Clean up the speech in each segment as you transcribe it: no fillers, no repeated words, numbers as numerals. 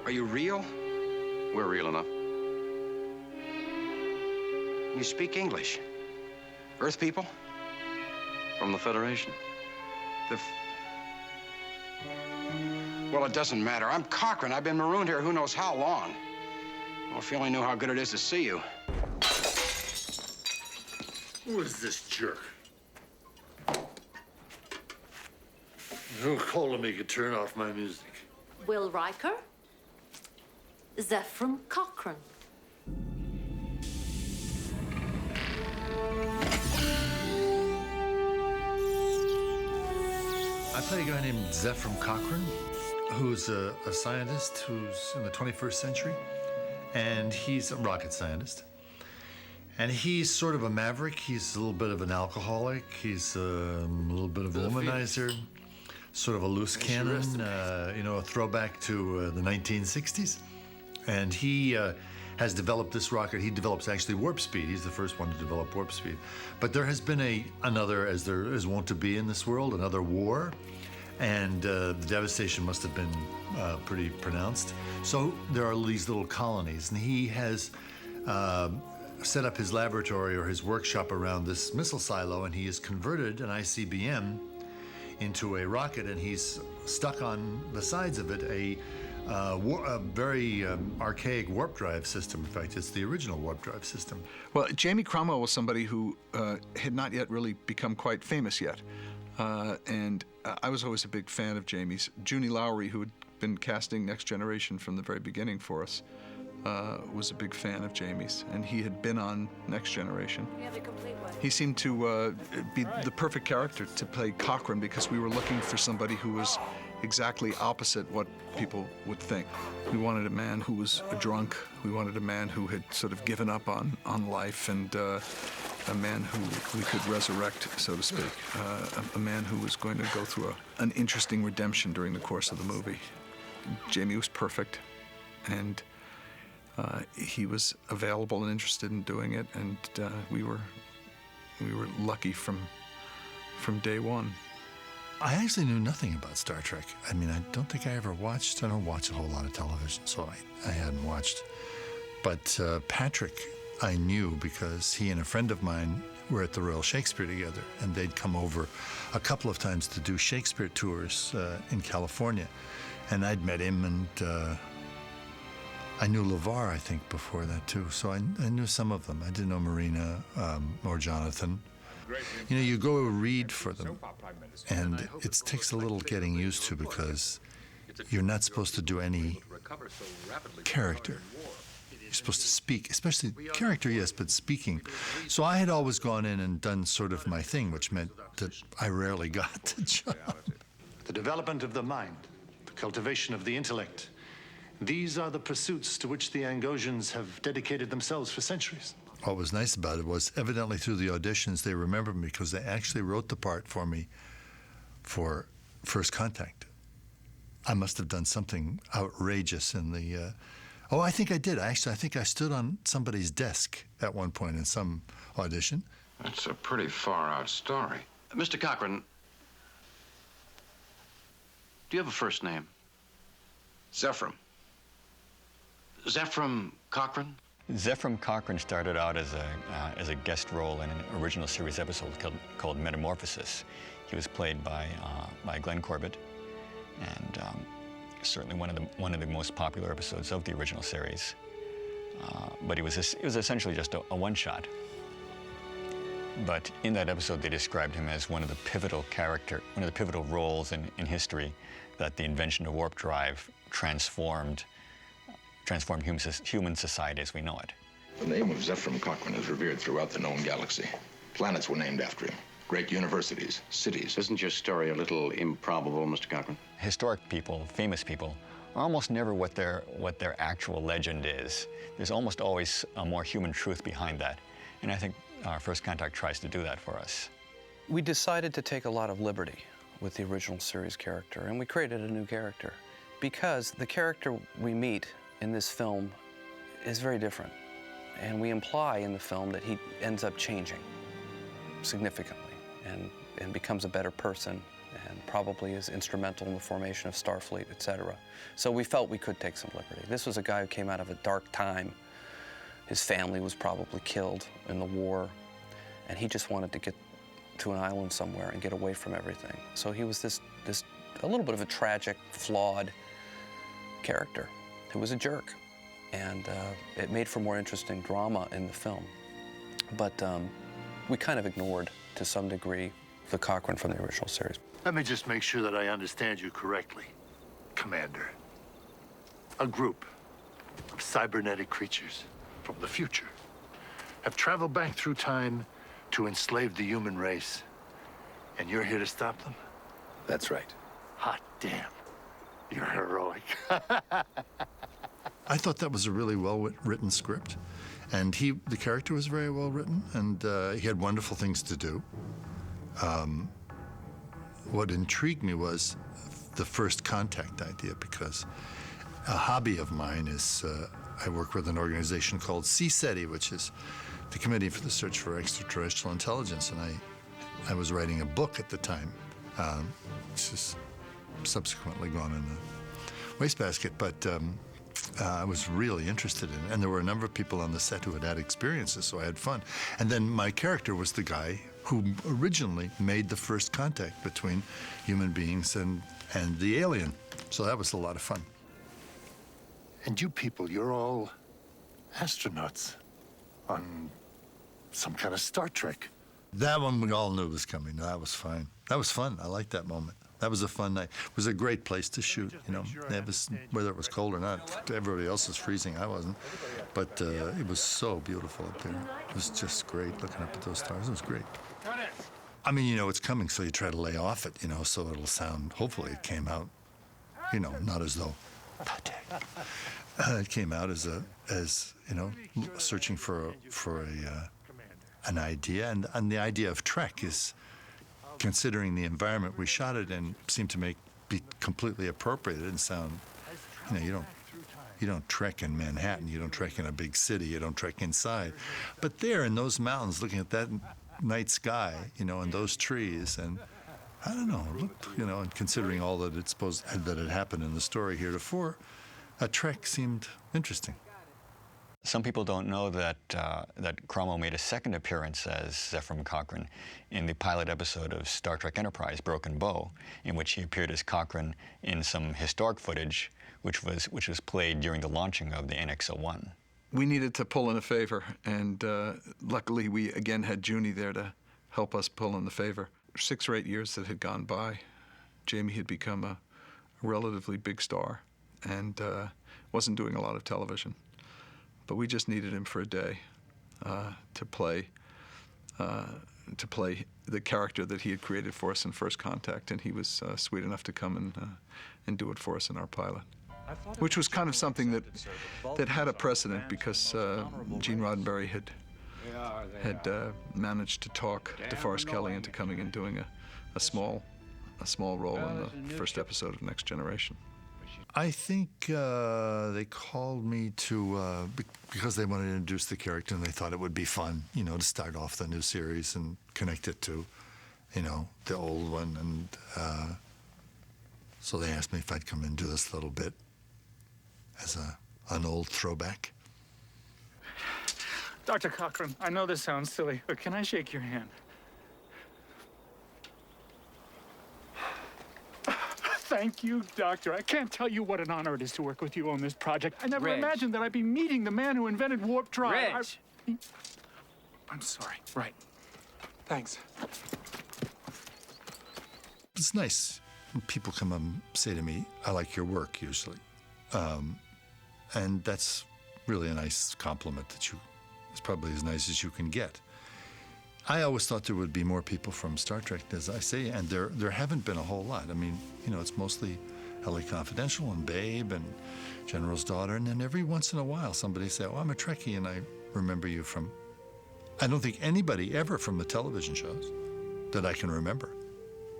Are you real? We're real enough. You speak English? Earth people? From the Federation. Well, it doesn't matter. I'm Cochrane. I've been marooned here who knows how long. Well, if you only knew how good it is to see you. Who is this jerk? Who told me you could turn off my music? Will Riker? Zefram Cochrane. I play a guy named Zefram Cochrane, who's a scientist who's in the 21st century, and he's a rocket scientist. And he's sort of a maverick. He's a little bit of an alcoholic. He's a little bit of a womanizer, sort of a loose cannon, you know, a throwback to the 1960s. And he has developed this rocket. He develops actually warp speed. He's the first one to develop warp speed. But there has been another, as there is wont to be in this world, another war. And the devastation must have been pretty pronounced. So there are these little colonies, and he has set up his laboratory or his workshop around this missile silo, and he has converted an ICBM into a rocket, and he's stuck on the sides of it a very archaic warp drive system. In fact, it's the original warp drive system. Well, Jamie Cromwell was somebody who had not yet really become quite famous yet. And I was always a big fan of Jamie's. Junie Lowry, who had been casting Next Generation from the very beginning for us, was a big fan of Jamie's, and he had been on Next Generation. We have a complete one. He seemed to be the perfect character to play Cochrane, because we were looking for somebody who was exactly opposite what people would think. We wanted a man who was a drunk. We wanted a man who had sort of given up on life, and a man who we could resurrect, so to speak. A man who was going to go through an interesting redemption during the course of the movie. Jamie was perfect, and he was available and interested in doing it, and we were lucky from day one. I actually knew nothing about Star Trek. I mean, I don't think I ever watched. I don't watch a whole lot of television, so I hadn't watched. But Patrick, I knew because he and a friend of mine were at the Royal Shakespeare together, and they'd come over a couple of times to do Shakespeare tours in California. And I'd met him, and I knew LeVar, I think, before that, too. So I knew some of them. I didn't know Marina or Jonathan. You know, you go read for them, and it takes a little getting used to, because you're not supposed to do any character. You're supposed to speak, especially character, yes, but speaking. So I had always gone in and done sort of my thing, which meant that I rarely got the job. The development of the mind, the cultivation of the intellect, these are the pursuits to which the Angosians have dedicated themselves for centuries. What was nice about it was, evidently through the auditions, they remembered me because they actually wrote the part for me for First Contact. I must have done something outrageous in the... Oh, I think I did. I think I stood on somebody's desk at one point in some audition. That's a pretty far-out story. Mr. Cochrane, do you have a first name? Zefram. Zefram Cochrane? Zefram Cochrane started out as a guest role in an original series episode called Metamorphosis. He was played by Glenn Corbett, and certainly one of the most popular episodes of the original series. But it was essentially just a one-shot. But in that episode, they described him as one of the pivotal roles in history, that the invention of warp drive transformed human society as we know it. The name of Zefram Cochrane is revered throughout the known galaxy. Planets were named after him. Great universities, cities. Isn't your story a little improbable, Mr. Cochrane? Historic people, famous people, are almost never what their actual legend is. There's almost always a more human truth behind that. And I think our First Contact tries to do that for us. We decided to take a lot of liberty with the original series character, and we created a new character, because the character we meet in this film is very different. And we imply in the film that he ends up changing significantly and becomes a better person and probably is instrumental in the formation of Starfleet, etc. So we felt we could take some liberty. This was a guy who came out of a dark time. His family was probably killed in the war, and he just wanted to get to an island somewhere and get away from everything. So he was this a little bit of a tragic, flawed character who was a jerk. And it made for more interesting drama in the film. But we kind of ignored, to some degree, the Cochrane from the original series. Let me just make sure that I understand you correctly, Commander. A group of cybernetic creatures from the future have traveled back through time to enslave the human race. And you're here to stop them? That's right. Hot damn. You're heroic. I thought that was a really well-written script, and the character was very well written, and he had wonderful things to do. What intrigued me was the first contact idea, because a hobby of mine is I work with an organization called CSETI, which is the Committee for the Search for Extraterrestrial Intelligence, and I was writing a book at the time, which has subsequently gone in the wastebasket, but I was really interested in it, and there were a number of people on the set who had had experiences, so I had fun. And then my character was the guy who originally made the first contact between human beings and the alien, so that was a lot of fun. And you people, you're all astronauts on some kind of Star Trek. That one we all knew was coming. That was fine. That was fun. I liked that moment. That was a fun night. It was a great place to shoot, you know. It was, whether it was cold or not, everybody else was freezing. I wasn't. But it was so beautiful up there. It was just great looking up at those stars. It was great. I mean, you know, it's coming, so you try to lay off it, you know, so it'll sound, hopefully it came out, you know, not as though, it came out as you know, searching for an idea. And the idea of Trek is, considering the environment we shot it in, seemed to be completely appropriate and sound, you know, you don't trek in Manhattan, you don't trek in a big city, you don't trek inside. But there in those mountains, looking at that night sky, you know, and those trees, and I don't know, you know, and considering all that that had happened in the story heretofore, a trek seemed interesting. Some people don't know that Cromwell made a second appearance as Zefram Cochrane in the pilot episode of Star Trek Enterprise, Broken Bow, in which he appeared as Cochrane in some historic footage which was played during the launching of the NX-01. We needed to pull in a favor, and luckily we again had Junie there to help us pull in the favor. 6 or 8 years that had gone by, Jamie had become a relatively big star and wasn't doing a lot of television. But we just needed him for a day to play the character that he had created for us in First Contact, and he was sweet enough to come and do it for us in our pilot, which was kind of something that had a precedent, because Gene Roddenberry had managed to talk DeForest Kelley into coming and doing a small role in the first episode of Next Generation. I think they called me to, because they wanted to introduce the character and they thought it would be fun, you know, to start off the new series and connect it to, you know, the old one. And so they asked me if I'd come and do this little bit as an old throwback. Dr. Cochrane, I know this sounds silly, but can I shake your hand? Thank you, Doctor. I can't tell you what an honor it is to work with you on this project. I never imagined that I'd be meeting the man who invented warp drive. I'm sorry. Right. Thanks. It's nice when people come up and say to me, I like your work, usually. And that's really a nice compliment that it's probably as nice as you can get. I always thought there would be more people from Star Trek, as I say, and there haven't been a whole lot. I mean, you know, it's mostly LA Confidential and Babe and General's Daughter, and then every once in a while somebody say, oh, I'm a Trekkie, and I remember you from... I don't think anybody ever from the television shows that I can remember.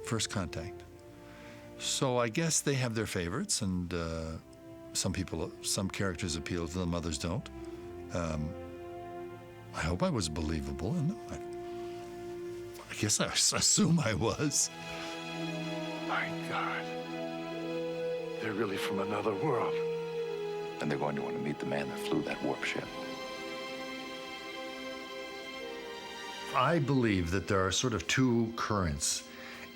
First Contact. So I guess they have their favorites, and some characters appeal to them, others don't. I hope I was believable in them. I guess I assume I was. my God. They're really from another world. And they're going to want to meet the man that flew that warp ship. I believe that there are sort of two currents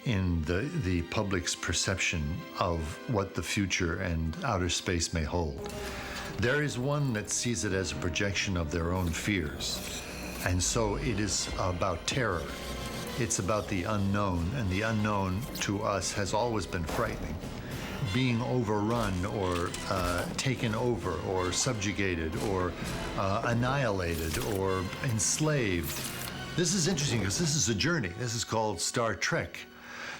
in the public's perception of what the future and outer space may hold. There is one that sees it as a projection of their own fears. And so it is about terror. It's about the unknown, and the unknown to us has always been frightening. Being overrun or taken over or subjugated or annihilated or enslaved. This is interesting because this is a journey. This is called Star Trek.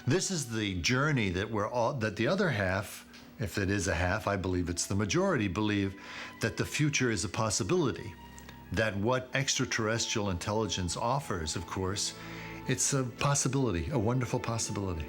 This is the journey that the other half, if it is a half, I believe it's the majority, believe that the future is a possibility. That what extraterrestrial intelligence offers, of course, it's a possibility, a wonderful possibility.